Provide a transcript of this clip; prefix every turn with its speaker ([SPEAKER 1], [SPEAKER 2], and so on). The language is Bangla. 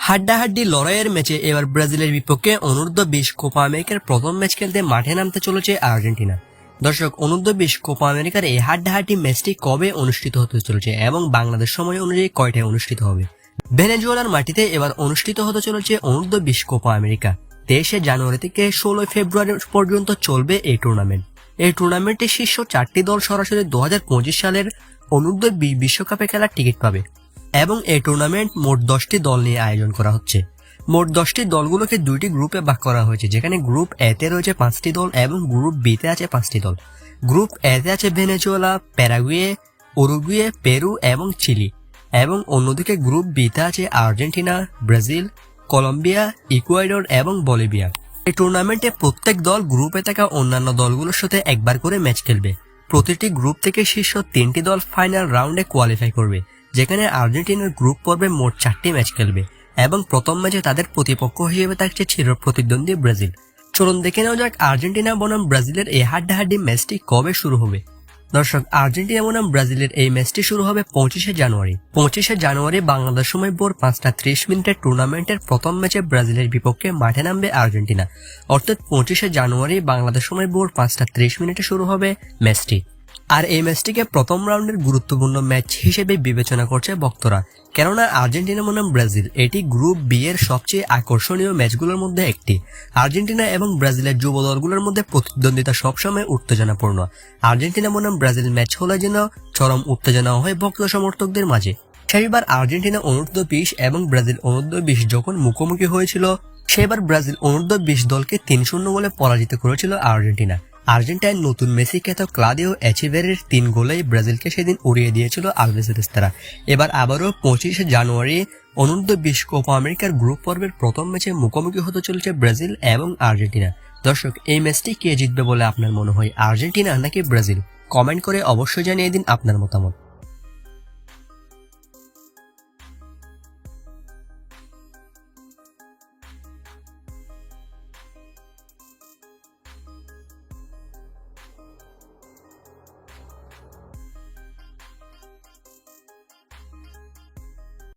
[SPEAKER 1] হাড্ডাহাড্ডি লড়াইয়ের ম্যাচে এবার ব্রাজিলের বিপক্ষে অনূর্ধ্ব-20 কোপা আমেরিকার প্রথম ম্যাচ খেলতে মাঠে নামতে চলেছে আর্জেন্টিনা। দর্শক, অনূর্ধ্ব-20 কোপা আমেরিকার এই হাড্ডাহাড্ডি ম্যাচটি কবে অনুষ্ঠিত হতে চলেছে এবং বাংলাদেশ সময় অনুযায়ী কয়টায় অনুষ্ঠিত হবে? ভেনেজুয়েলার মাটিতে এবার অনুষ্ঠিত হতে চলেছে অনূর্ধ্ব-20 কোপা আমেরিকা। 23 জানুয়ারি থেকে 16 ফেব্রুয়ারি পর্যন্ত চলবে এই টুর্নামেন্ট। এই টুর্নামেন্টে শীর্ষ 4টি দল সরাসরি 2025 সালের অনূর্ধ্ব-20 বিশ্বকাপে খেলার টিকিট পাবে এবং এই টুর্নামেন্ট মোট 10টি দল নিয়ে আয়োজন করা হচ্ছে। মোট 10টি দলগুলোকে 2টি গ্রুপে ভাগ করা হয়েছে, যেখানে গ্রুপ এ তে রয়েছে 5টি দল এবং গ্রুপ বি তে আছে 5টি দল। গ্রুপ এ তে আছে ভেনেজুয়েলা, প্যারাগুয়ে, উরুগুয়ে, পেরু এবং চিলি, এবং অন্যদিকে গ্রুপ বি তে আছে আর্জেন্টিনা, ব্রাজিল, কলম্বিয়া, ইকুয়েডর এবং বলিভিয়া। এই টুর্নামেন্টে প্রত্যেক দল গ্রুপে থাকা অন্যান্য দলগুলোর সাথে একবার করে ম্যাচ খেলবে। প্রতিটি গ্রুপ থেকে শীর্ষ 3টি দল ফাইনাল রাউন্ডে কোয়ালিফাই করবে, যেখানে আর্জেন্টিনার গ্রুপ পর্বে মোট 4টি ম্যাচ খেলবে এবং প্রথম ম্যাচে তাদের প্রতিপক্ষ হিসেবে থাকছে চির প্রতিদ্বন্দ্বী ব্রাজিল। চলুন দেখে নেওয়া যাক আর্জেন্টিনা বনাম ব্রাজিলের এই হাড্ডাহাড্ডি ম্যাচটি কবে শুরু হবে। দর্শক, আর্জেন্টিনা বনাম ব্রাজিলের এই ম্যাচটি শুরু হবে 25 জানুয়ারি। 25 জানুয়ারি বাংলাদেশ সময় ভোর 5টা 30 টুর্নামেন্টের প্রথম ম্যাচে ব্রাজিলের বিপক্ষে মাঠে নামবে আর্জেন্টিনা। অর্থাৎ 25 জানুয়ারি বাংলাদেশ সময় ভোর 5টা 30 শুরু হবে ম্যাচটি। আর এই ম্যাচটিকে প্রথম রাউন্ডের গুরুত্বপূর্ণ ম্যাচ হিসেবে বিবেচনা করছে ভক্তরা, কেননা আর্জেন্টিনা বনাম ব্রাজিল এটি গ্রুপ বি এর সবচেয়ে আকর্ষণীয় ম্যাচগুলোর মধ্যে একটি। আর্জেন্টিনা এবং ব্রাজিলের যুব দলগুলোর মধ্যে প্রতিদ্বন্দ্বিতা সবসময় উত্তেজনাপূর্ণ। আর্জেন্টিনা বনাম ব্রাজিল ম্যাচ হলে যেন চরম উত্তেজনা হয় ভক্ত সমর্থকদের মাঝে। সেইবার আর্জেন্টিনা অনূর্ধ্ব-20 এবং ব্রাজিল অনূর্ধ্ব-20 যখন মুখোমুখি হয়েছিল, সেবার ব্রাজিল অনূর্ধ্ব-20 দলকে 3-0 গোলে পরাজিত করেছিল আর্জেন্টিনা। আর্জেন্টাইন নতুন মেসি খ্যাত ক্লাদিও এচিভেরের 3 গোলেই ব্রাজিলকে সেদিন উড়িয়ে দিয়েছিল আলভেসের তারা। এবার আবারও 25 জানুয়ারি অনূর্ধ্ব-20 কোপা আমেরিকার গ্রুপ পর্বের প্রথম ম্যাচে মুখোমুখি হতে চলেছে ব্রাজিল এবং আর্জেন্টিনা। দর্শক, এই ম্যাচটি কে জিতবে বলে আপনার মনে হয়, আর্জেন্টিনা নাকি ব্রাজিল? কমেন্ট করে অবশ্যই জানিয়ে দিন আপনার মতামত।